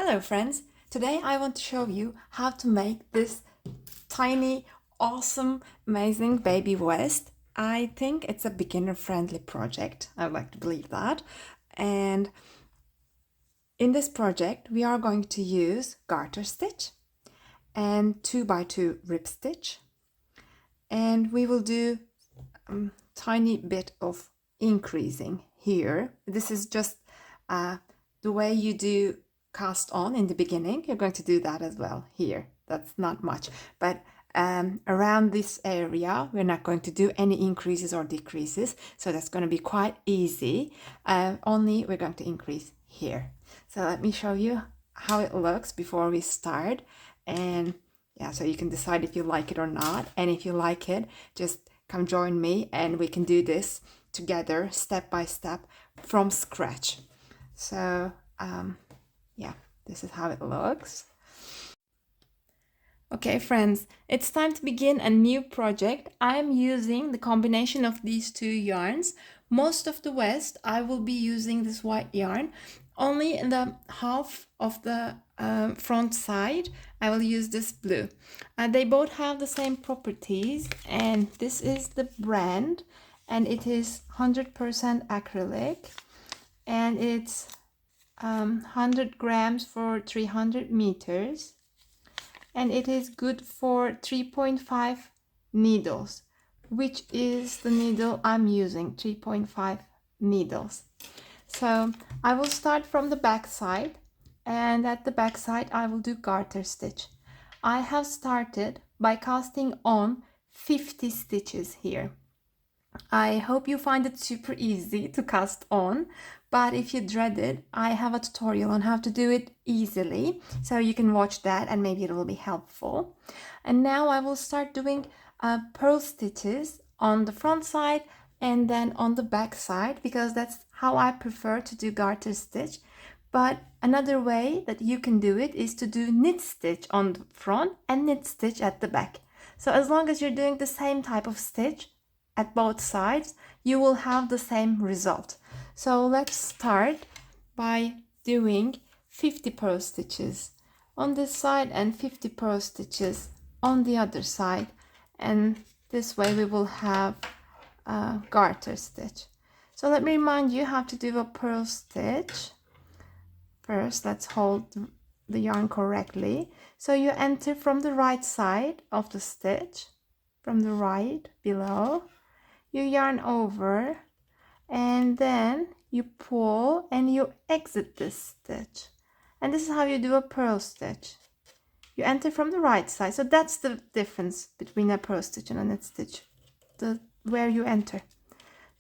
Hello friends! Today I want to show you how to make this tiny, awesome, amazing baby vest. I think it's a beginner-friendly project. I would like to believe that. And in this project we are going to use garter stitch and 2x2 rib stitch. And we will do tiny bit of increasing here. This is just the way you do cast on in the beginning. You're going to do that as well here. That's not much, but around this area we're not going to do any increases or decreases, so that's going to be quite easy. Only we're going to increase here. So let me show you how it looks before we start, and yeah, so you can decide if you like it or not. And if you like it, just come join me and we can do this together step by step from scratch. So yeah, this is how it looks. Okay friends, it's time to begin a new project. I'm using the combination of these two yarns. Most of the vest I will be using this white yarn. Only in the half of the front side I will use this blue. They both have the same properties, and this is the brand, and it is 100% acrylic, and it's 100 grams for 300 meters, and it is good for 3.5 needles, which is the needle I'm using, 3.5 needles. So I will start from the back side, and at the back side I will do garter stitch. I have started by casting on 50 stitches here. I hope you find it super easy to cast on, but if you dread it, I have a tutorial on how to do it easily, so you can watch that and maybe it will be helpful. And now I will start doing purl stitches on the front side and then on the back side, because that's how I prefer to do garter stitch. But another way that you can do it is to do knit stitch on the front and knit stitch at the back. So as long as you're doing the same type of stitch at both sides, you will have the same result. So let's start by doing 50 purl stitches on this side and 50 purl stitches on the other side, and this way we will have a garter stitch. So let me remind you how to do a purl stitch. First, let's hold the yarn correctly. So you enter from the right side of the stitch, from the right below. You yarn over, and then you pull and you exit this stitch. And this is how you do a purl stitch. You enter from the right side. So that's the difference between a purl stitch and a knit stitch, where you enter.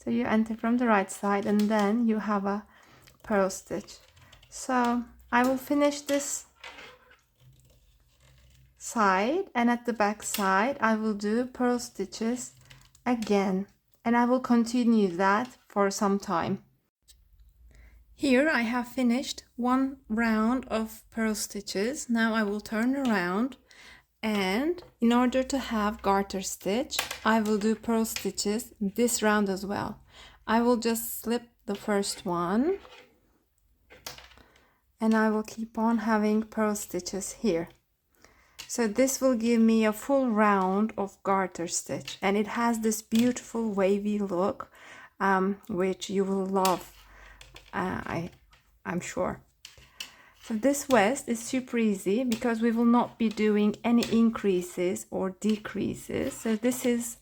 So you enter from the right side and then you have a purl stitch. So I will finish this side, and at the back side I will do purl stitches again, and I will continue that for some time. Here I have finished one round of purl stitches. Now I will turn around, and in order to have garter stitch I will do purl stitches this round as well. I will just slip the first one, and I will keep on having purl stitches here. So this will give me a full round of garter stitch, and it has this beautiful wavy look, which you will love, I'm sure. So this vest is super easy because we will not be doing any increases or decreases. So this is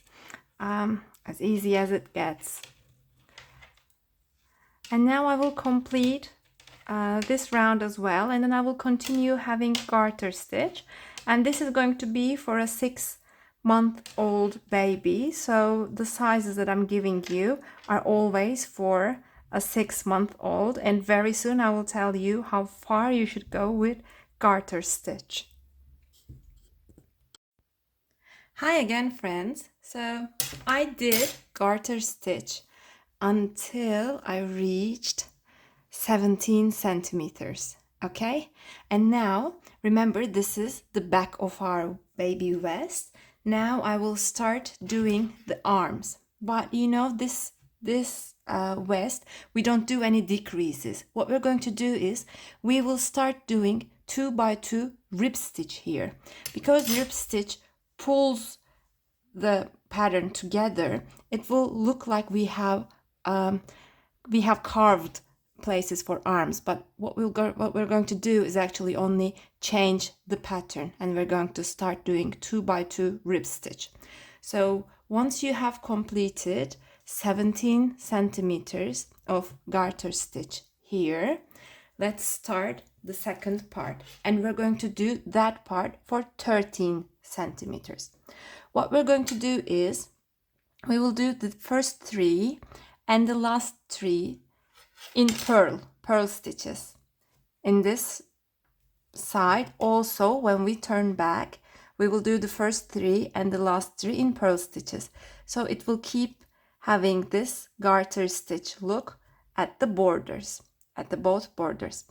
as easy as it gets. And now I will complete this round as well, and then I will continue having garter stitch, and this is going to be for a 6-month-old baby. So the sizes that I'm giving you are always for a 6-month-old, and very soon I will tell you how far you should go with garter stitch. Hi again friends. So I did garter stitch until I reached 17 centimeters. Okay, and now remember, this is the back of our baby vest. Now I will start doing the arms, but you know, this this vest, we don't do any decreases. What we're going to do is we will start doing 2 by 2 rib stitch here, because rib stitch pulls the pattern together. It will look like we have carved places for arms, but what we're going to do is actually only change the pattern, and we're going to start doing 2 by 2 rib stitch. So once you have completed 17 centimeters of garter stitch here, let's start the second part, and we're going to do that part for 13 centimeters. What we're going to do is we will do the first 3 and the last 3 in pearl stitches. In this side also, when we turn back, we will do the first 3 and the last 3 in pearl stitches. So it will keep having this garter stitch look at the borders, at the both borders.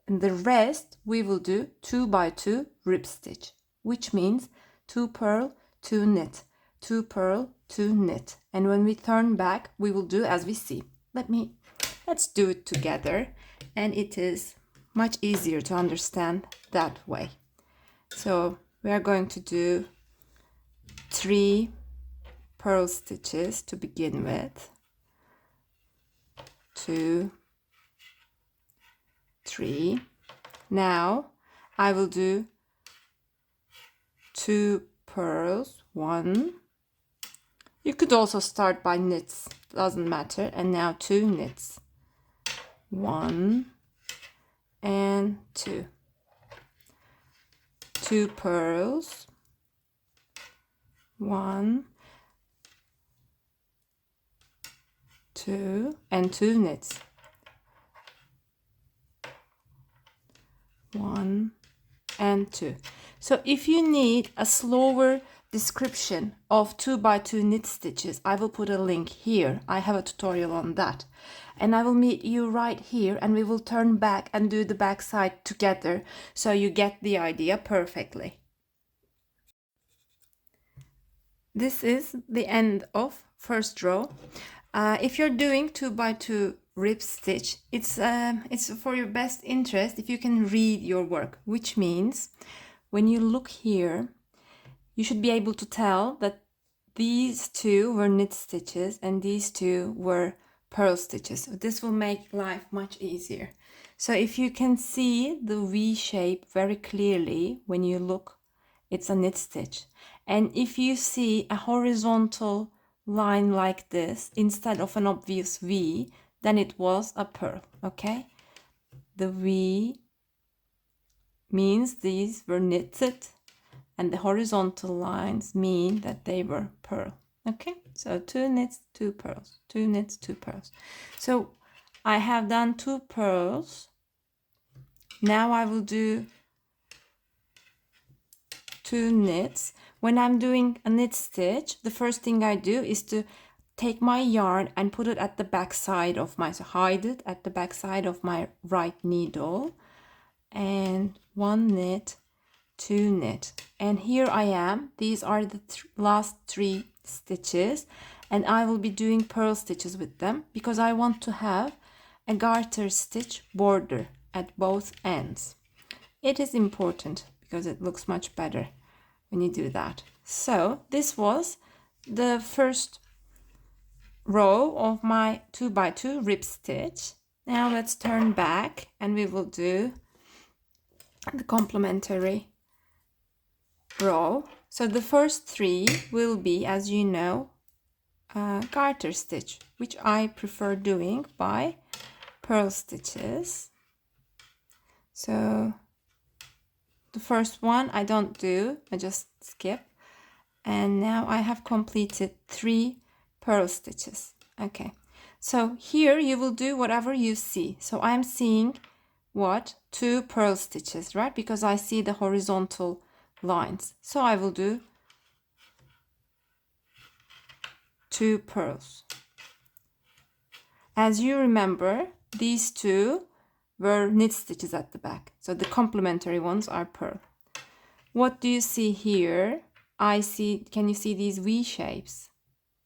And the rest we will do 2 by 2 rib stitch, which means 2 purl, 2 knit, 2 purl, 2 knit. And when we turn back, we will do as we see. Let's do it together, and it is much easier to understand that way. So we are going to do 3 purl stitches to begin with. 2, 3. Now I will do 2 purls, 1. You could also start by knits, doesn't matter. And now 2 knits, 1 and 2. 2 purls, 1, 2, and 2 knits, 1 and 2. So if you need a slower description of 2 by 2 knit stitches, I will put a link here. I have a tutorial on that, and I will meet you right here, and we will turn back and do the back side together so you get the idea perfectly. This is the end of first row. If you're doing 2 by 2 rib stitch, it's for your best interest if you can read your work, which means when you look here, you should be able to tell that these 2 were knit stitches and these 2 were purl stitches. This will make life much easier. So if you can see the V shape very clearly when you look, it's a knit stitch. And if you see a horizontal line like this instead of an obvious V, then it was a purl, okay? The V means these were knitted, and the horizontal lines mean that they were purl, okay? So 2 knits, 2 purls, 2 knits, 2 purls. So I have done 2 purls. Now I will do 2 knits. When I'm doing a knit stitch, the first thing I do is to take my yarn and put it at the back side of my, so hide it at the back side of my right needle, and 1 knit, 2 knit, and here I am. These are the last 3 stitches, and I will be doing purl stitches with them because I want to have a garter stitch border at both ends. It is important because it looks much better when you do that. So this was the first row of my 2 by 2 rib stitch. Now let's turn back and we will do the complementary row. So the first 3 will be, as you know, garter stitch, which I prefer doing by purl stitches. So the first one I don't do, I just skip, and now I have completed 3 purl stitches. Okay, so here you will do whatever you see. So I'm seeing what? 2 purl stitches, right? Because I see the horizontal lines. So I will do 2 purls. As you remember, these 2 were knit stitches at the back. So the complementary ones are purl. What do you see here? I see, can you see these V shapes?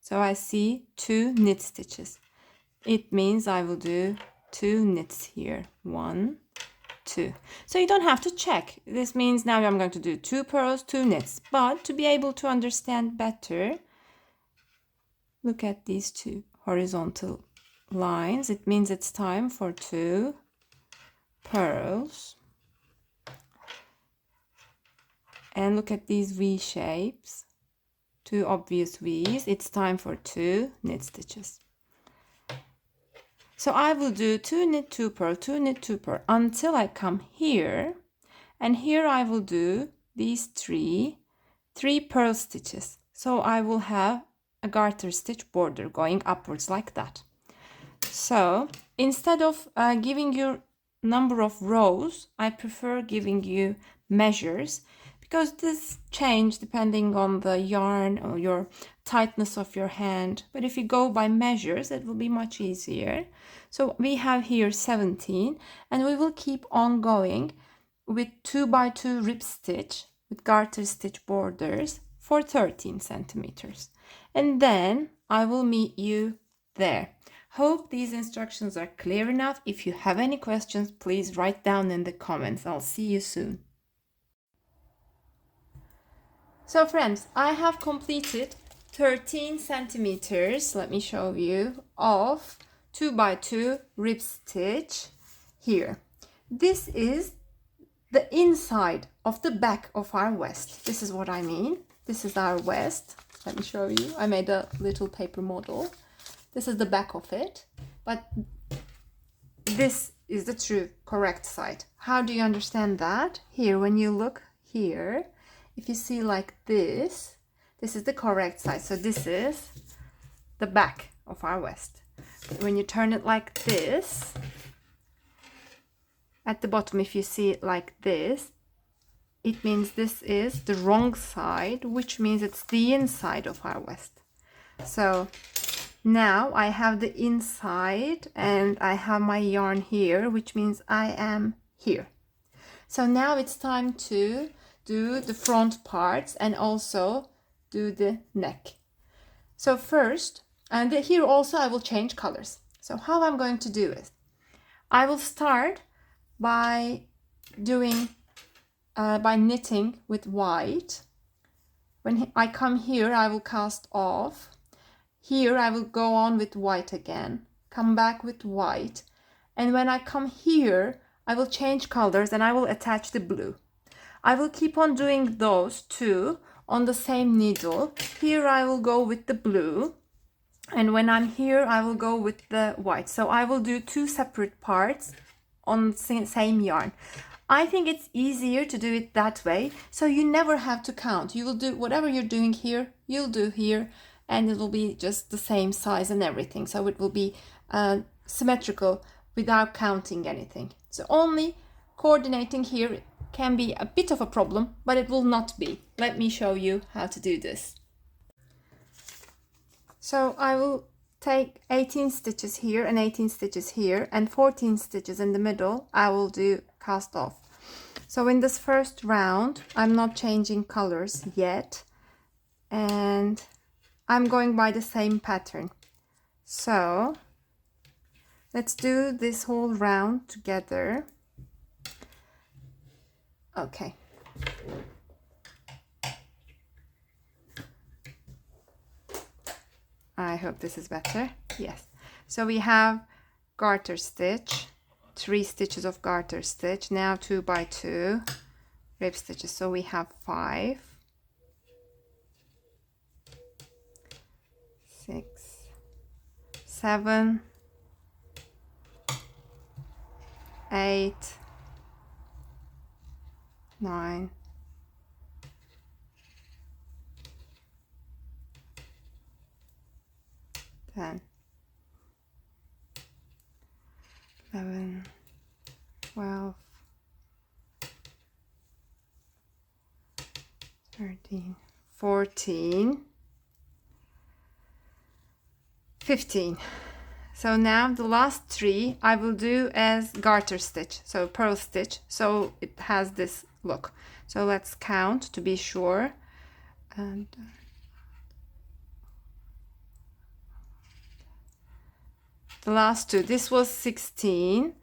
So I see 2 knit stitches. it means I will do 2 knits here. 1, 2. So you don't have to check. This means now I'm going to do 2 purls, 2 knits. But to be able to understand better, look at these 2 horizontal lines. It means it's time for 2 purls. And look at these V shapes, 2 obvious V's. It's time for 2 knit stitches. So I will do 2 knit, 2 purl, 2 knit, 2 purl until I come here. And here I will do these 3 purl stitches. So I will have a garter stitch border going upwards like that. So instead of giving you number of rows, I prefer giving you measures, because this change depending on the yarn or your tightness of your hand. But if you go by measures, it will be much easier. So we have here 17, and we will keep on going with 2 by 2 rib stitch with garter stitch borders for 13 centimeters. And then I will meet you there. Hope these instructions are clear enough. If you have any questions, please write down in the comments. I'll see you soon. So friends, I have completed 13 centimeters, let me show you, of 2 by 2 rib stitch here. This is the inside of the back of our vest. This is what I mean. This is our vest. Let me show you. I made a little paper model. This is the back of it, but this is the true correct side. How do you understand that? Here, when you look here, if you see like this is the correct side. So this is the back of our vest. When you turn it like this, at the bottom, if you see it like this, it means this is the wrong side, which means it's the inside of our vest. So now I have the inside and I have my yarn here, which means I am here. So now it's time to do the front parts and also do the neck. So first, and here also I will change colors. So how I'm going to do it, I will start by doing by knitting with white. When I come here, I will cast off. Here I will go on with white again, come back with white, and when I come here I will change colors and I will attach the blue. I will keep on doing those two on the same needle. Here I will go with the blue, and when I'm here I will go with the white. So I will do 2 separate parts on the same yarn. I think it's easier to do it that way, so you never have to count. You will do whatever you're doing here, you'll do here, and it will be just the same size and everything. So it will be symmetrical without counting anything. So only coordinating here can be a bit of a problem, but it will not be. Let me show you how to do this. So I will take 18 stitches here and 18 stitches here, and 14 stitches in the middle I will do cast off. So in this first round I'm not changing colors yet, and I'm going by the same pattern. So let's do this whole round together. Okay. I hope this is better. Yes. So we have garter stitch, 3 stitches of garter stitch, now 2 by 2 rib stitches. So we have 5, 6, 7, 8, 9, 10, 11, 12, 13, 14, 15. So now the last 3 I will do as garter stitch, so purl stitch, so it has this look. So let's count to be sure. And the last two. This was 16,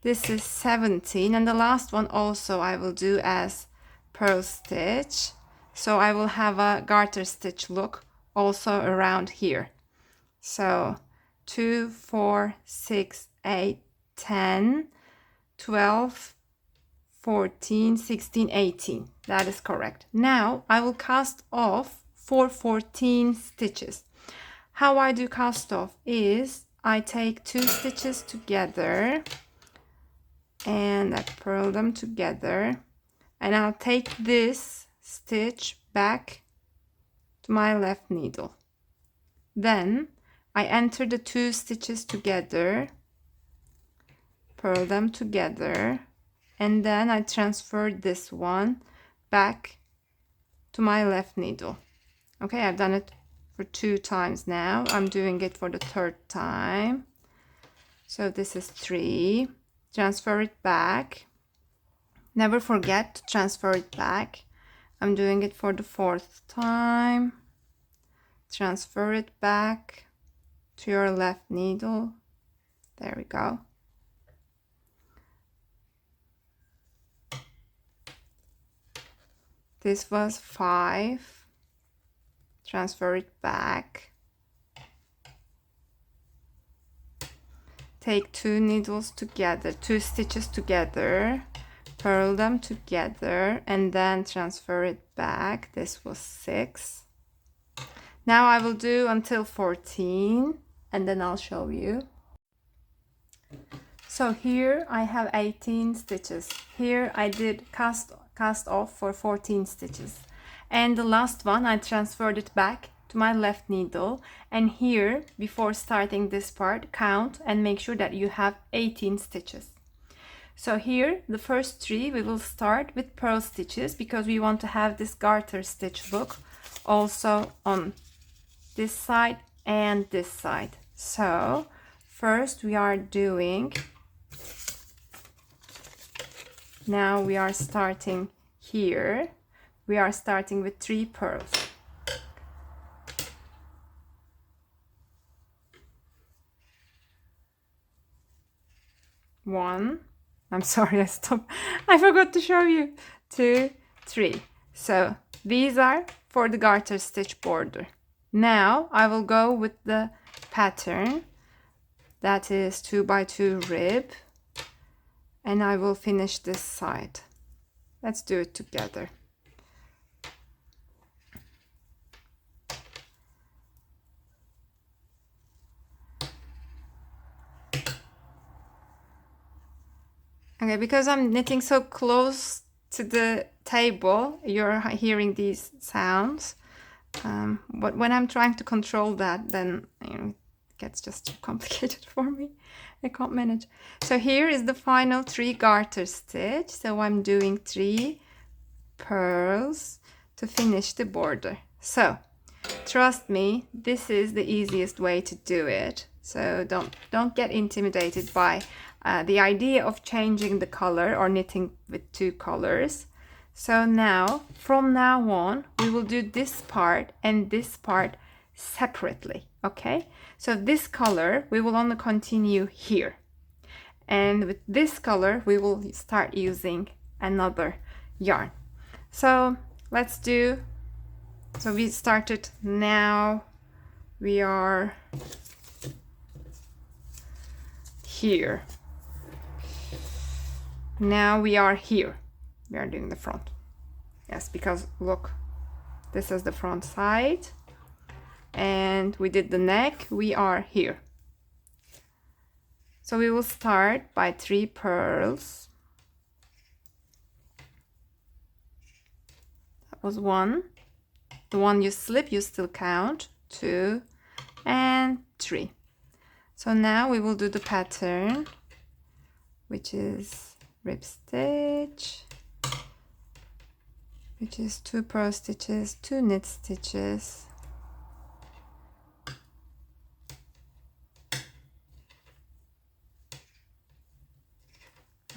this is 17, and the last one also I will do as purl stitch. So I will have a garter stitch look also around here. So 2, 4, 6, 8, 10, 12, 14, 16, 18. That is correct. Now I will cast off for 14 stitches. How I do cast off is I take 2 stitches together and I purl them together, and I'll take this stitch back to my left needle. Then I enter the 2 stitches together, purl them together, and then I transfer this one back to my left needle. Okay, I've done it for 2 times now. I'm doing it for the 3rd time. So this is 3. Transfer it back. Never forget to transfer it back. I'm doing it for the 4th time. Transfer it back to your left needle. There we go. This was 5. Transfer it back. Take 2 needles together, 2 stitches together, purl them together, and then transfer it back. This was 6. Now I will do until 14, and then I'll show you. So here I have 18 stitches. Here I did cast off for 14 stitches. And the last one I transferred it back to my left needle, and here before starting this part count and make sure that you have 18 stitches. So here the first 3 we will start with purl stitches because we want to have this garter stitch look also on this side and this side. So first we are doing, now we are starting here, we are starting with 3 purls. 1, I'm sorry, I stopped. I forgot to show you. 2, 3. So these are for the garter stitch border. Now I will go with the pattern that is 2 by 2 rib, and I will finish this side. Let's do it together. Okay, because I'm knitting so close to the table, you're hearing these sounds. But when I'm trying to control that, then it gets just too complicated for me. I can't manage. So here is the final 3 garter stitch. So I'm doing 3 purls to finish the border. So trust me, this is the easiest way to do it. So don't get intimidated by the idea of changing the color or knitting with 2 colors. So now, from now on, we will do this part and this part separately, okay? So this color, we will only continue here. And with this color, we will start using another yarn. So let's do, so we started, now we are here. Now we are here. We are doing the front. Yes, because look, this is the front side. And we did the neck. We are here. So we will start by 3 purls. That was 1. The one you slip, you still count. 2 and 3. So now we will do the pattern, which is rib stitch, which is 2 purl stitches, 2 knit stitches,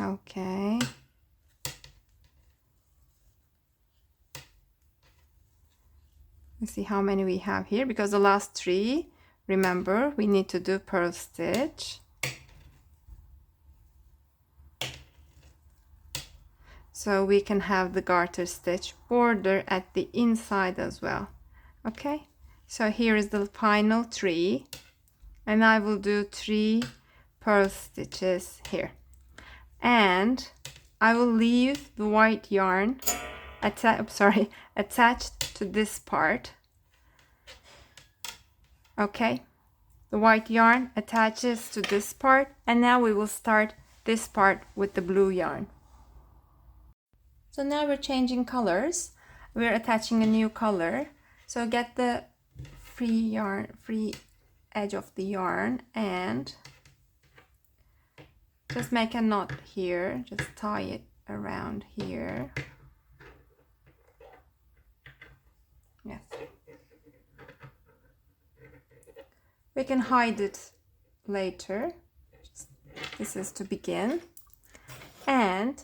okay, let's see how many we have here, because the last 3 remember, we need to do purl stitch. So we can have the garter stitch border at the inside as well. Okay, so here is the final 3, and I will do 3 purl stitches here, and I will leave the white yarn attached to this part. Okay, the white yarn attaches to this part, and now we will start this part with the blue yarn. So now we're changing colors. We're attaching a new color. So get the free edge of the yarn and just make a knot here. Just tie it around here. Yes. We can hide it later. This is to begin. And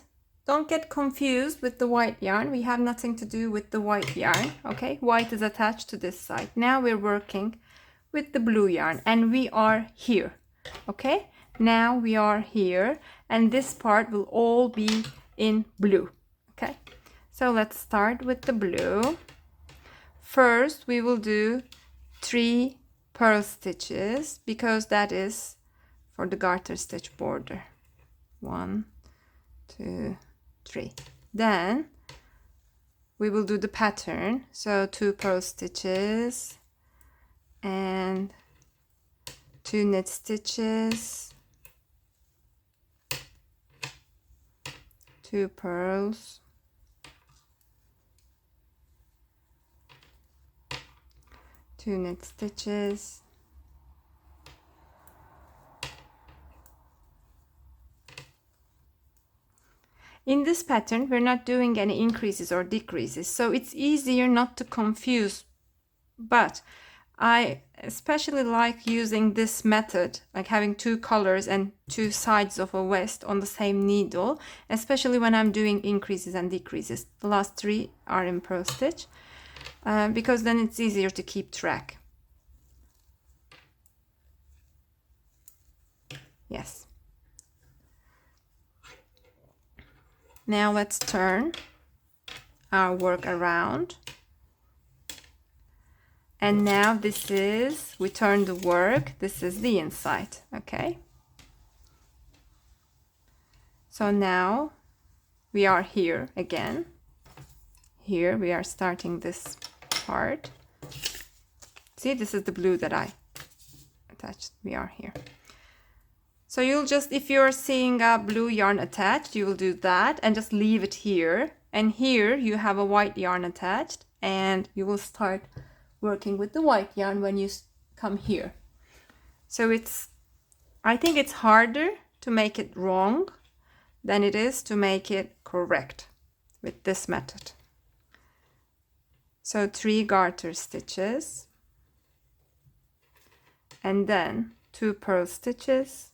don't get confused with the white yarn. We have nothing to do with the white yarn. Okay, white is attached to this side. Now we're working with the blue yarn, and we are here. Okay, now we are here, and this part will all be in blue. Okay, so let's start with the blue. First we will do 3 purl stitches, because that is for the garter stitch border. 1, 2, 3. Then we will do the pattern, so 2 purl stitches and 2 knit stitches, 2 purls, 2 knit stitches, in this pattern we're not doing any increases or decreases, so it's easier not to confuse, but I especially like using this method, like having 2 colors and 2 sides of a vest on the same needle, especially when I'm doing increases and decreases. The last 3 are in purl stitch, because then it's easier to keep track. Yes. Now let's turn our work around. And now we turn the work, this is the inside, okay? So now we are here again. Here we are starting this part. See, this is the blue that I attached. We are here. So you'll just, if you're seeing a blue yarn attached, you will do that and just leave it here. And here you have a white yarn attached, and you will start working with the white yarn when you come here. So I think it's harder to make it wrong than it is to make it correct with this method. So 3 garter stitches, and then 2 purl stitches,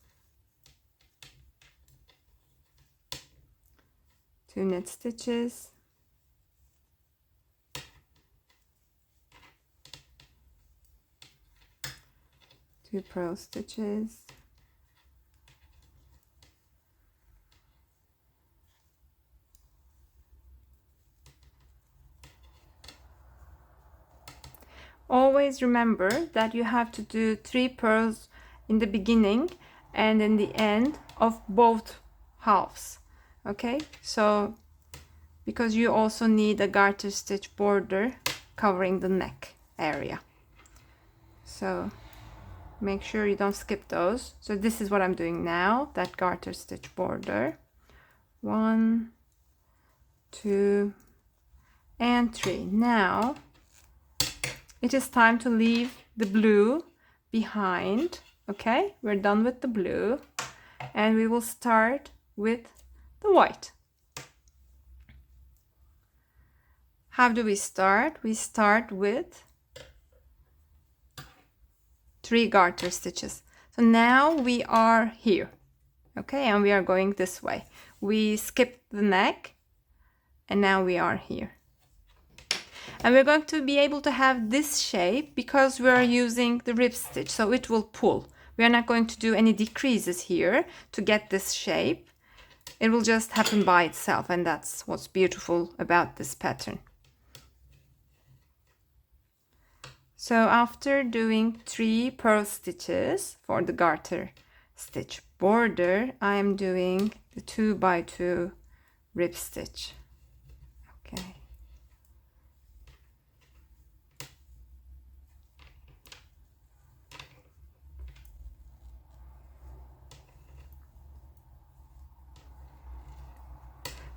2 knit stitches, 2 purl stitches, always remember that you have to do 3 purls in the beginning and in the end of both halves. Okay, so because you also need a garter stitch border covering the neck area, so make sure you don't skip those. So this is what I'm doing now, that garter stitch border. 1, 2, and 3. Now it is time to leave the blue behind. Okay, we're done with the blue, and we will start with the white. How do we start? We start with 3 garter stitches. So now we are here, okay, and we are going this way. We skipped the neck, and now we are here. And we're going to be able to have this shape because we're using the rib stitch, so it will pull. We are not going to do any decreases here to get this shape. It will just happen by itself, and that's what's beautiful about this pattern. So after doing 3 purl stitches for the garter stitch border, I am doing the 2 by 2 rib stitch. Okay.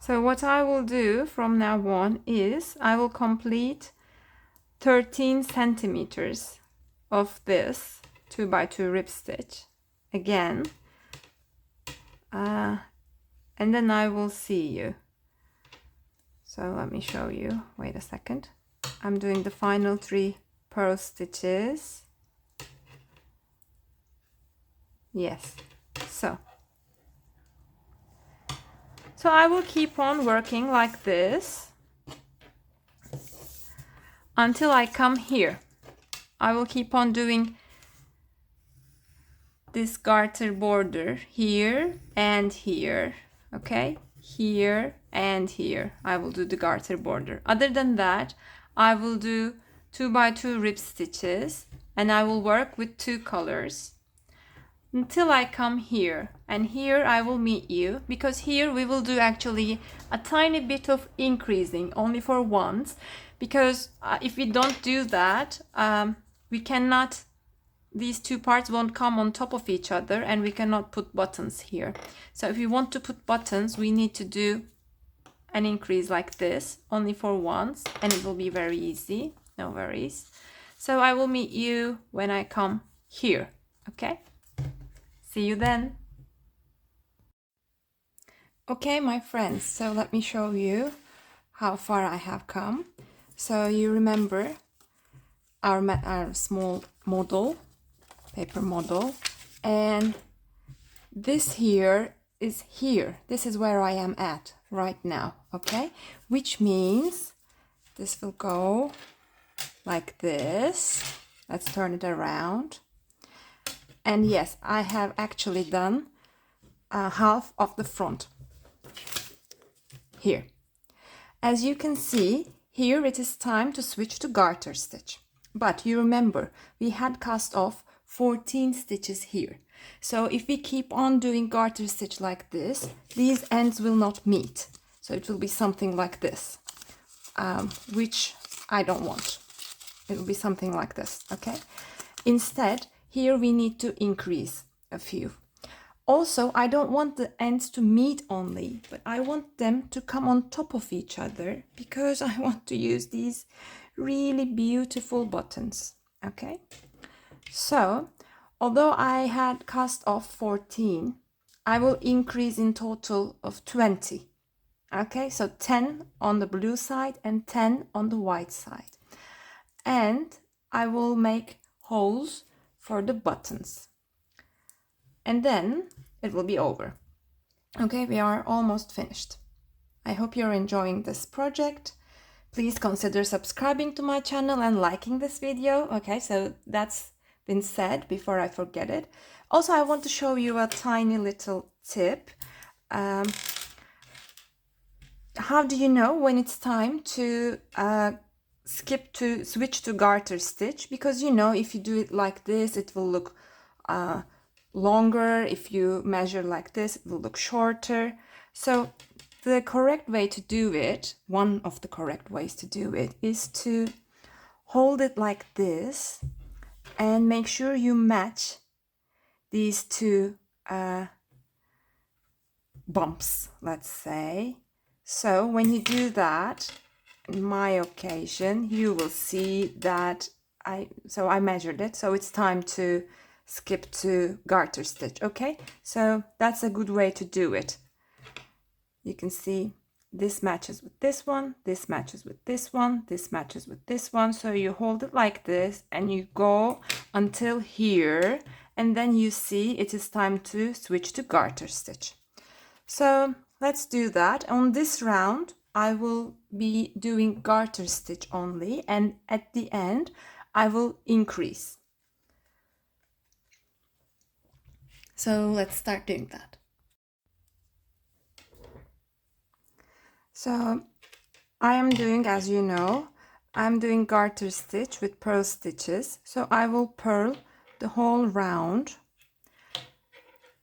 So what I will do from now on is I will complete 13 centimeters of this 2 by 2 rib stitch again, and then I will see you. So let me show you. Wait a second. I'm doing the final 3 purl stitches. Yes. So I will keep on working like this until I come here. I will keep on doing this garter border here and here, okay? Here and here I will do the garter border. Other than that, I will do 2 by 2 rib stitches, and I will work with 2 colors until I come here, and here I will meet you, because here we will do actually a tiny bit of increasing only for once, because if we don't do that, we cannot, these 2 parts won't come on top of each other, and we cannot put buttons here. So if we want to put buttons, we need to do an increase like this only for once, and it will be very easy, no worries. So I will meet you when I come here, okay? See you then. Okay, my friends, so let me show you how far I have come. So you remember our small model, paper model, and this here is here. This is where I am at right now, okay? Which means this will go like this. Let's turn it around. And yes, I have actually done half of the front here. As you can see, here it is time to switch to garter stitch. But you remember, we had cast off 14 stitches here. So if we keep on doing garter stitch like this, these ends will not meet. So it will be something like this, which I don't want. It will be something like this, okay? Instead, here we need to increase a few. Also, I don't want the ends to meet only, but I want them to come on top of each other, because I want to use these really beautiful buttons, okay? So, although I had cast off 14, I will increase in total of 20, okay? So 10 on the blue side and 10 on the white side. And I will make holes for the buttons, and then it will be over. Okay, we are almost finished. I hope you're enjoying this project. Please consider subscribing to my channel and liking this video. Okay, so that's been said before I forget it. Also, I want to show you a tiny little tip. How do you know when it's time to switch to garter stitch? Because you know, if you do it like this, it will look longer. If you measure like this, it will look shorter. So the correct way to do it, one of the correct ways to do it, is to hold it like this and make sure you match these 2 bumps, let's say. So when you do that, in my occasion, you will see that I measured it, so it's time to skip to garter stitch, okay? So that's a good way to do it. You can see this matches with this one, this matches with this one, this matches with this one. So you hold it like this and you go until here, and then you see it is time to switch to garter stitch. So let's do that. On this round, I will be doing garter stitch only, and at the end I will increase. So let's start doing that. So I am doing, as you know, I'm doing garter stitch with purl stitches. So I will purl the whole round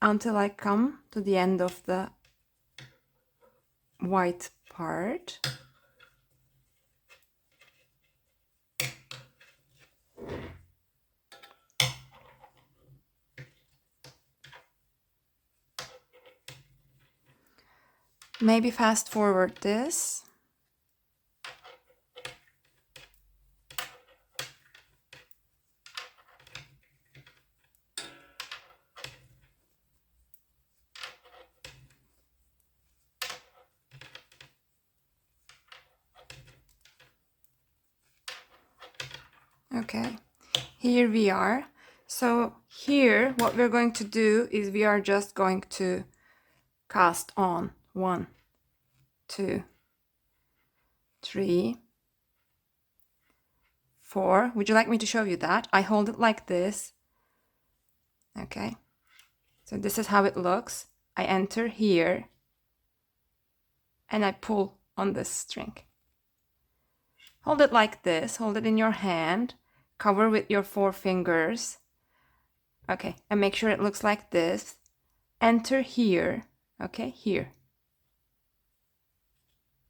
until I come to the end of the white part. Maybe fast forward this. Okay, here we are. So here what we're going to do is we are just going to cast on 1, 2, 3, 4. Would you like me to show you that? I hold it like this. Okay, so this is how it looks. I enter here and I pull on this string. Hold it like this, hold it in your hand, cover with your 4 fingers. Okay, and make sure it looks like this. Enter here, okay, here.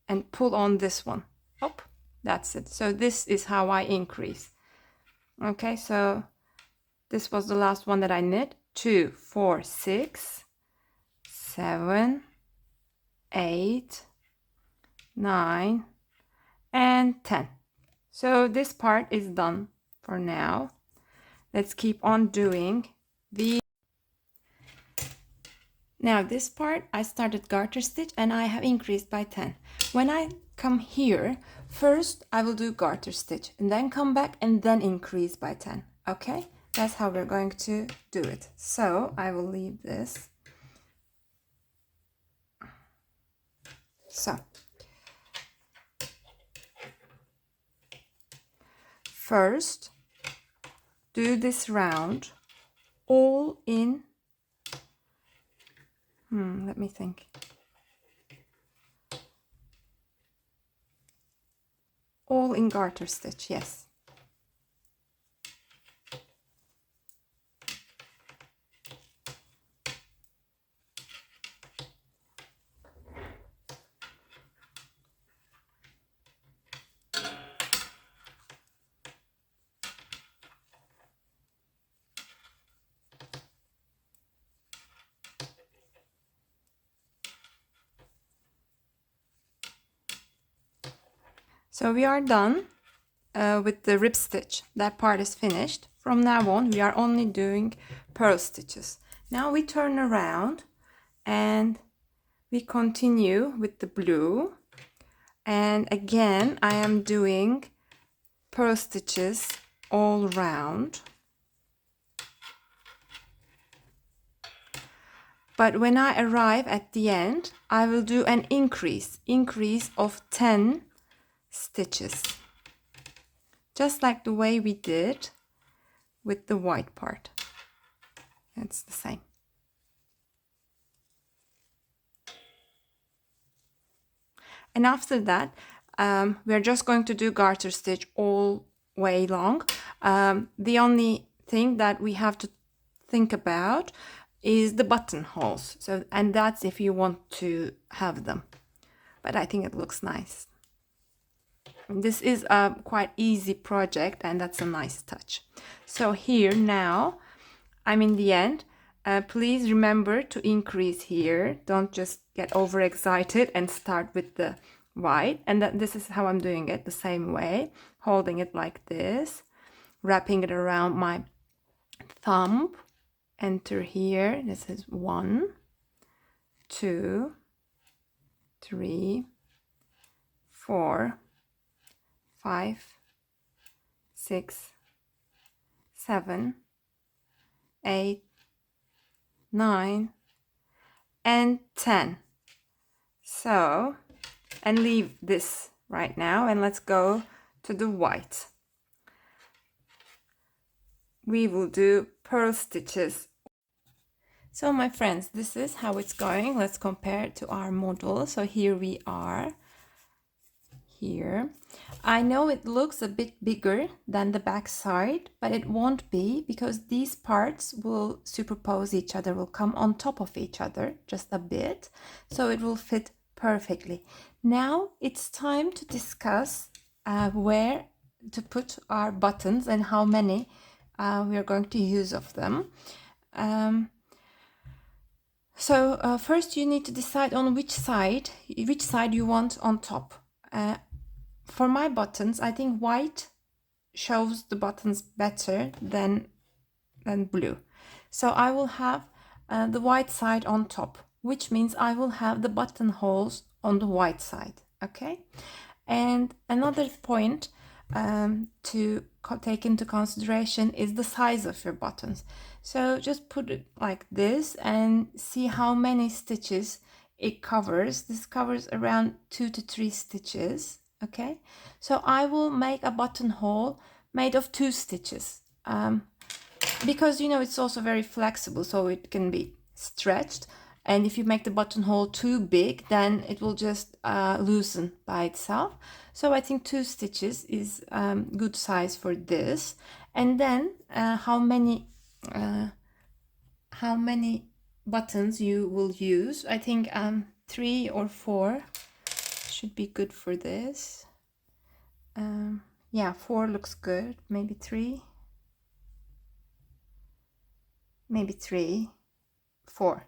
And pull on this one. Up, that's it. So this is how I increase. Okay, so this was the last one that I knit. 2, 4, 6, 7, 8, 9, and 10. So this part is done for now. Let's keep on doing the... Now this part I started garter stitch and I have increased by 10. When I come here, first I will do garter stitch and then come back and then increase by 10. Okay, that's how we're going to do it. So I will leave this. So first do this round all in, let me think. All in garter stitch, yes. So we are done with the rib stitch. That part is finished. From now on, we are only doing purl stitches. Now we turn around and we continue with the blue. And again, I am doing purl stitches all round. But when I arrive at the end, I will do an increase of 10 stitches, just like the way we did with the white part. It's the same. And after that, we're just going to do garter stitch all way long. The only thing that we have to think about is the buttonholes. So, and that's if you want to have them. But I think it looks nice. This is a quite easy project and that's a nice touch. So here now, I'm in the end. Please remember to increase here. Don't just get overexcited and start with the white. And this is how I'm doing it, the same way. Holding it like this, wrapping it around my thumb. Enter here. This is 1, 2, 3, 4, 5, 6, 7, 8, 9, and 10. So, and leave this right now, and let's go to the white. We will do purl stitches. So my friends, this is how it's going. Let's compare to our model. So here we are. Here. I know it looks a bit bigger than the back side, but it won't be, because these parts will superpose each other, will come on top of each other just a bit, so it will fit perfectly. Now it's time to discuss where to put our buttons and how many we are going to use of them. So first you need to decide on which side you want on top. For my buttons, I think white shows the buttons better than blue. So I will have the white side on top, which means I will have the buttonholes on the white side, okay? And another point to take into consideration is the size of your buttons. So just put it like this and see how many stitches it covers. This covers around 2 to 3 stitches, okay? So I will make a buttonhole made of 2 stitches because you know it's also very flexible, so it can be stretched. And if you make the buttonhole too big, then it will just loosen by itself. So I think 2 stitches is good size for this. And then how many buttons you will use? I think 3 or 4 should be good for this. Yeah, 4 looks good. Maybe 3. Maybe 3. 4.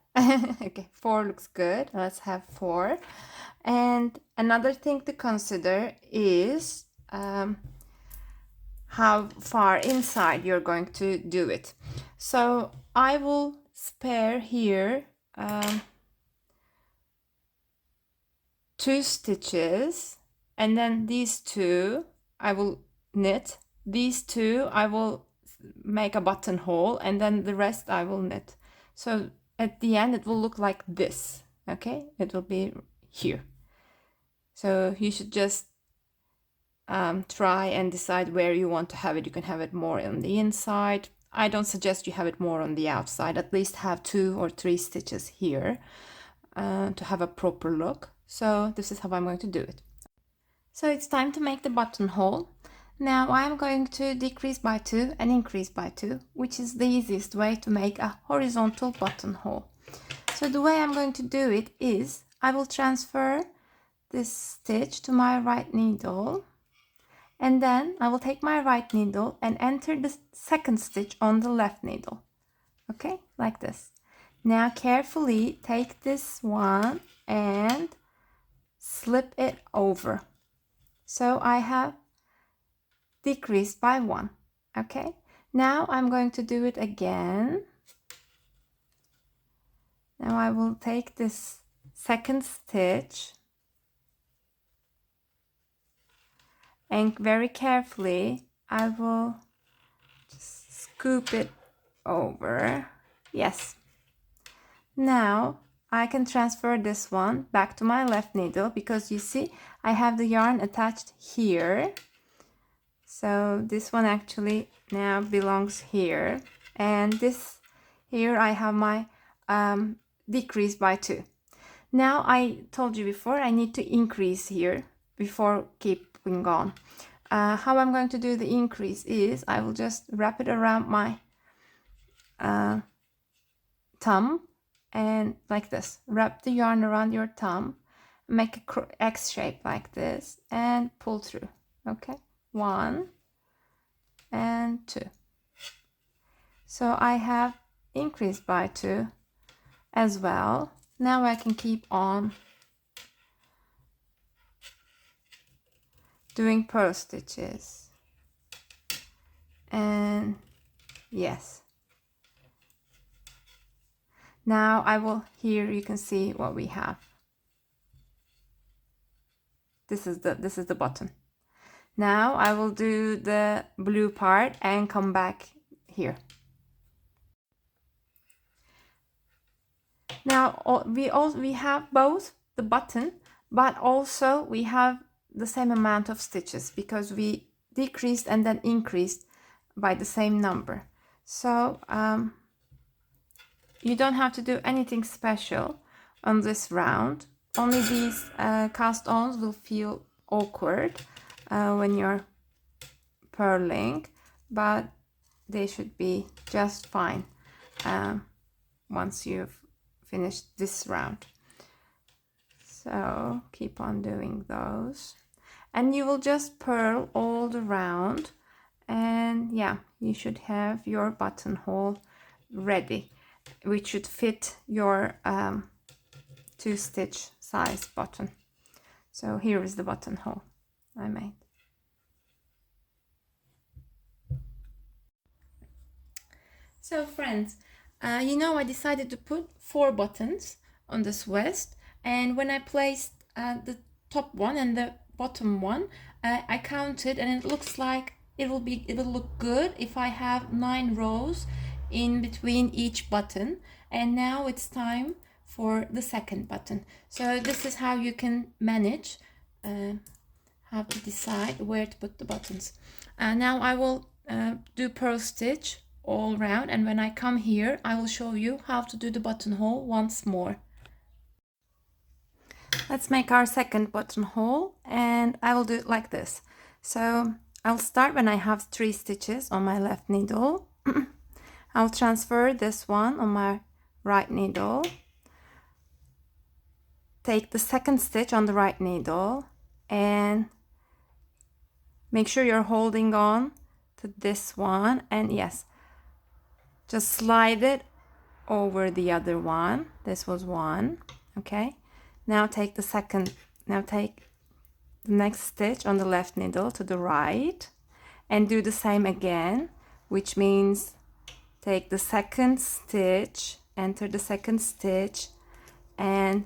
Okay, 4 looks good. Let's have 4. And another thing to consider is how far inside you're going to do it. So I will spare here 2 stitches, and then these 2 I will knit. These 2 I will make a buttonhole, and then the rest I will knit. So at the end it will look like this, okay? It will be here. So you should just try and decide where you want to have it. You can have it more on the inside. I don't suggest you have it more on the outside. At least have 2 or 3 stitches here to have a proper look. So this is how I'm going to do it. So it's time to make the buttonhole. Now I'm going to decrease by 2 and increase by 2, which is the easiest way to make a horizontal buttonhole. So the way I'm going to do it is I will transfer this stitch to my right needle, and then I will take my right needle and enter the second stitch on the left needle. Okay, like this. Now carefully take this one and slip it over. So I have decreased by 1. Okay, now I'm going to do it again. Now I will take this second stitch and very carefully I will just scoop it over. Yes. Now I can transfer this one back to my left needle, because you see I have the yarn attached here. So this one actually now belongs here, and this here I have my decrease by 2. Now I told you before I need to increase here before keeping on. How I'm going to do the increase is I will just wrap it around my thumb, and like this. Wrap the yarn around your thumb, make a X shape like this, and pull through. Okay, 1 and 2. So I have increased by 2 as well. Now I can keep on doing purl stitches, and yes. Now I will, here you can see what we have. This is the button. Now I will do the blue part and come back here. Now we have both the button but also we have the same amount of stitches because we decreased and then increased by the same number. So you don't have to do anything special on this round. Only these cast-ons will feel awkward when you're purling, but they should be just fine once you've finished this round. So keep on doing those, and you will just purl all around, and yeah, you should have your buttonhole ready, which should fit your 2-stitch size button. So here is the buttonhole I made. So friends, you know, I decided to put 4 buttons on this vest, and when I placed the top one and the bottom one, I counted, and it looks like it will look good if I have 9 rows in between each button. And now it's time for the second button. So this is how you can manage how to decide where to put the buttons. Now I will do purl stitch all around, and when I come here I will show you how to do the buttonhole once more. Let's make our second buttonhole, and I will do it like this. So I'll start when I have 3 stitches on my left needle. I'll transfer this one on my right needle, take the second stitch on the right needle, and make sure you're holding on to this one, and yes, just slide it over the other one. This was one. Okay, now take the next stitch on the left needle to the right and do the same again, which means take the second stitch, enter the second stitch, and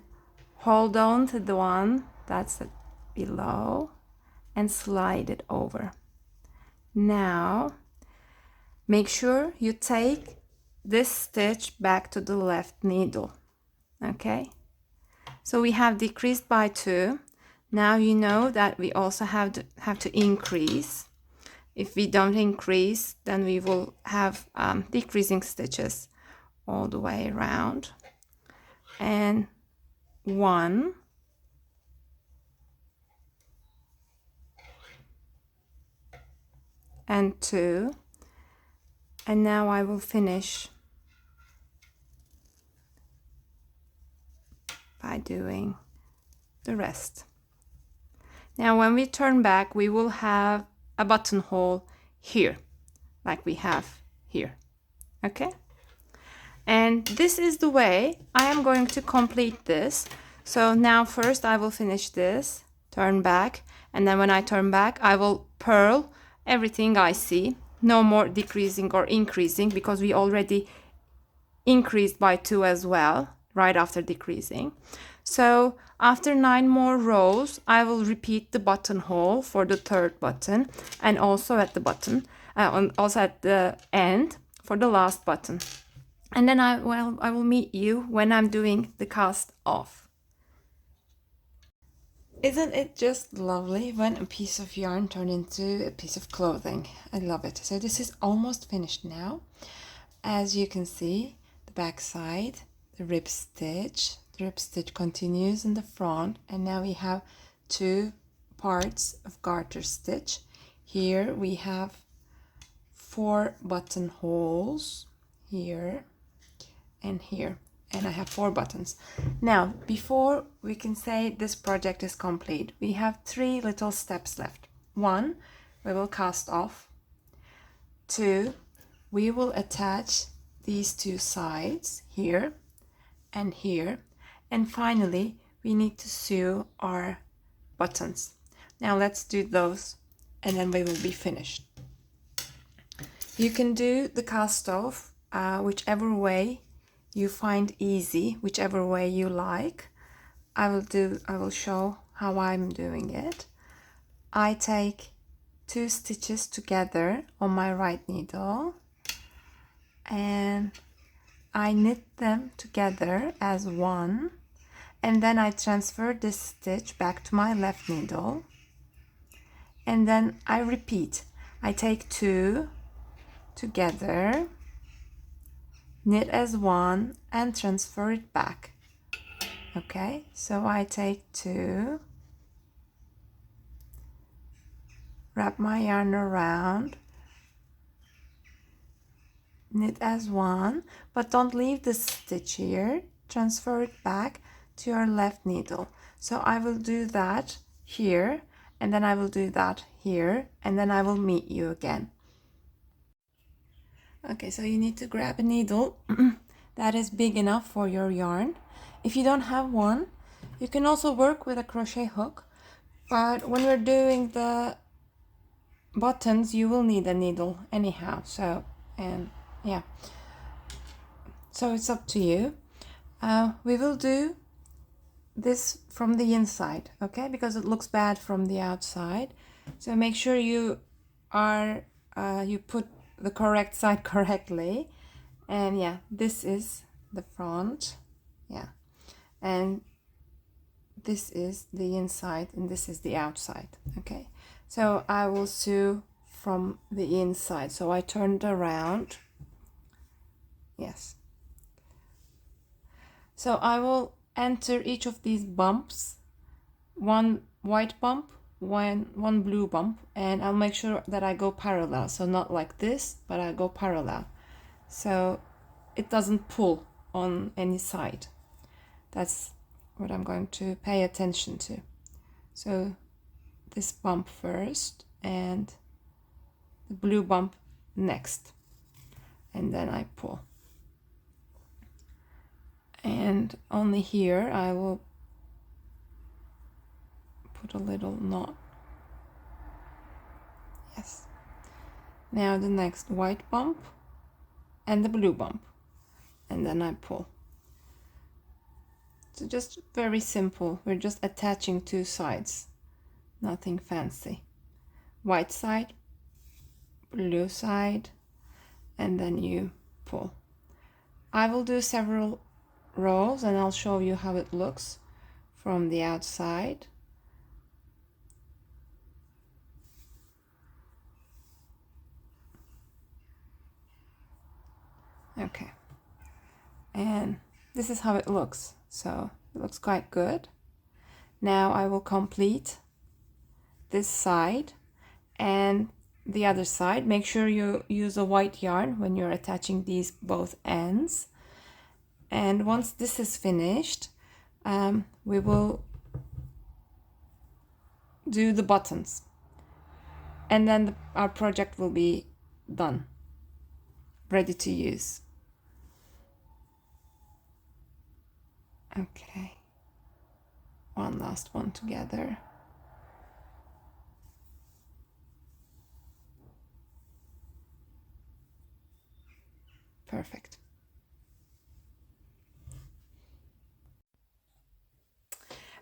hold on to the one that's below and slide it over. Now make sure you take this stitch back to the left needle. Okay, so we have decreased by 2. Now you know that we also have to increase. If we don't increase, then we will have decreasing stitches all the way around. And 1, and 2, and now I will finish by doing the rest. Now when we turn back, we will have a buttonhole here, like we have here. Okay, and this is the way I am going to complete this. So now first I will finish this, turn back, and then when I turn back I will purl everything I see. No more decreasing or increasing, because we already increased by 2 as well right after decreasing. So after 9 more rows I will repeat the buttonhole for the third button, and also at the button also at the end for the last button. And then I will meet you when I'm doing the cast off. Isn't it just lovely when a piece of yarn turns into a piece of clothing? I love it. So this is almost finished now. As you can see, the back side, the rib stitch continues in the front, and now we have 2 parts of garter stitch. Here we have 4 buttonholes, here and here, and I have 4 buttons. Now, before we can say this project is complete, we have 3 little steps left. 1, we will cast off. 2, we will attach these 2 sides here and here, and finally we need to sew our buttons. Now let's do those, and then we will be finished. You can do the cast off whichever way you find easy, whichever way you like. I will show how I'm doing it. I take 2 stitches together on my right needle, and I knit them together as one, and then I transfer this stitch back to my left needle, and then I repeat. I take 2 together, knit as 1, and transfer it back. Okay, so I take 2, wrap my yarn around, knit as 1, but don't leave the stitch here. Transfer it back to your left needle. So I will do that here, and then I will do that here, and then I will meet you again. Okay, so you need to grab a needle that is big enough for your yarn. If you don't have one, you can also work with a crochet hook, but when we're doing the buttons, you will need a needle anyhow. So, and yeah, so it's up to you. We will do this from the inside, okay, because it looks bad from the outside. So make sure you are you put the correct side correctly. And yeah, this is the front, yeah, and this is the inside, and this is the outside. Okay, so I will sew from the inside. So I turned around, yes, so I will enter each of these bumps, one white bump, one blue bump, and I'll make sure that I go parallel. So not like this, but I go parallel, so it doesn't pull on any side. That's what I'm going to pay attention to. So this bump first and the blue bump next, and then I pull. And only here I will put a little knot. Yes. Now the next white bump and the blue bump, and then I pull. So just very simple. We're just attaching 2 sides, nothing fancy. White side, blue side, and then you pull. I will do several rows and I'll show you how it looks from the outside. Okay, and this is how it looks. So it looks quite good. Now I will complete this side and the other side. Make sure you use a white yarn when you're attaching these both ends. And once this is finished, we will do the buttons, and then our project will be done, ready to use. Okay, one last one together. Perfect.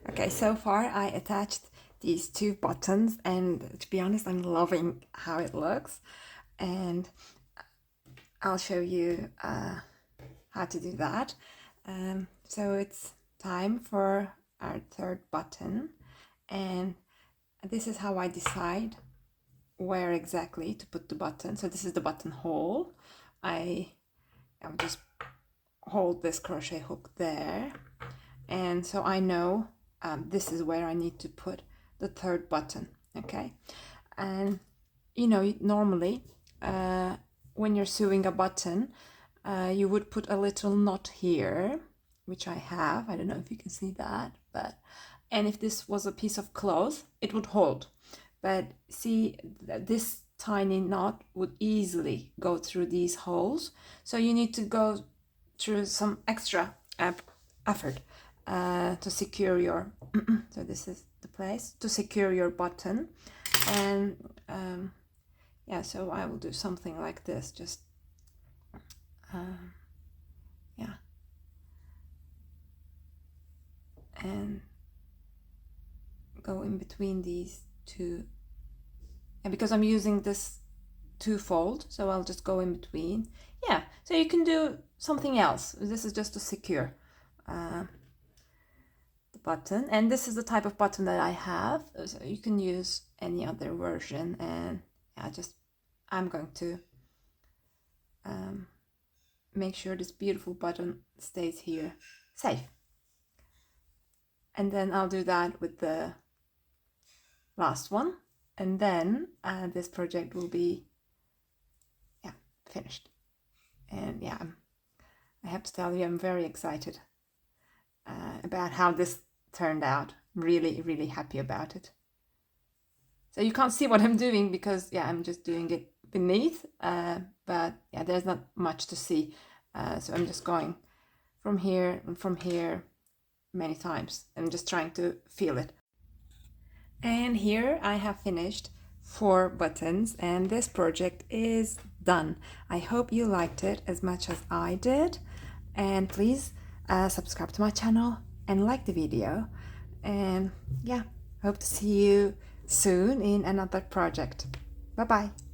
Okay, so far I attached these 2 buttons, and to be honest, I'm loving how it looks, and I'll show you how to do that. So it's time for our 3rd button, and this is how I decide where exactly to put the button. So this is the buttonhole. I'll just hold this crochet hook there, and so I know this is where I need to put the 3rd button. Okay, and you know, normally when you're sewing a button, you would put a little knot here, which I have. I don't know if you can see that, but and if this was a piece of cloth, it would hold. But see, this tiny knot would easily go through these holes, so you need to go through some extra effort to secure your so this is the place to secure your button. And yeah, so I will do something like this, just yeah, and go in between these 2, and because I'm using this 2-fold, so I'll just go in between. Yeah, so you can do something else. This is just to secure. button, and this is the type of button that I have, so you can use any other version. And I'm going to make sure this beautiful button stays here safe, and then I'll do that with the last one, and then this project will be finished. And I have to tell you, I'm very excited about how this turned out. Really happy about it. So you can't see what I'm doing because I'm just doing it beneath, but there's not much to see, so I'm just going from here and from here many times. I'm just trying to feel it. And here I have finished 4 buttons, and this project is done. I hope you liked it as much as I did, and please subscribe to my channel and like the video. And hope to see you soon in another project. Bye bye.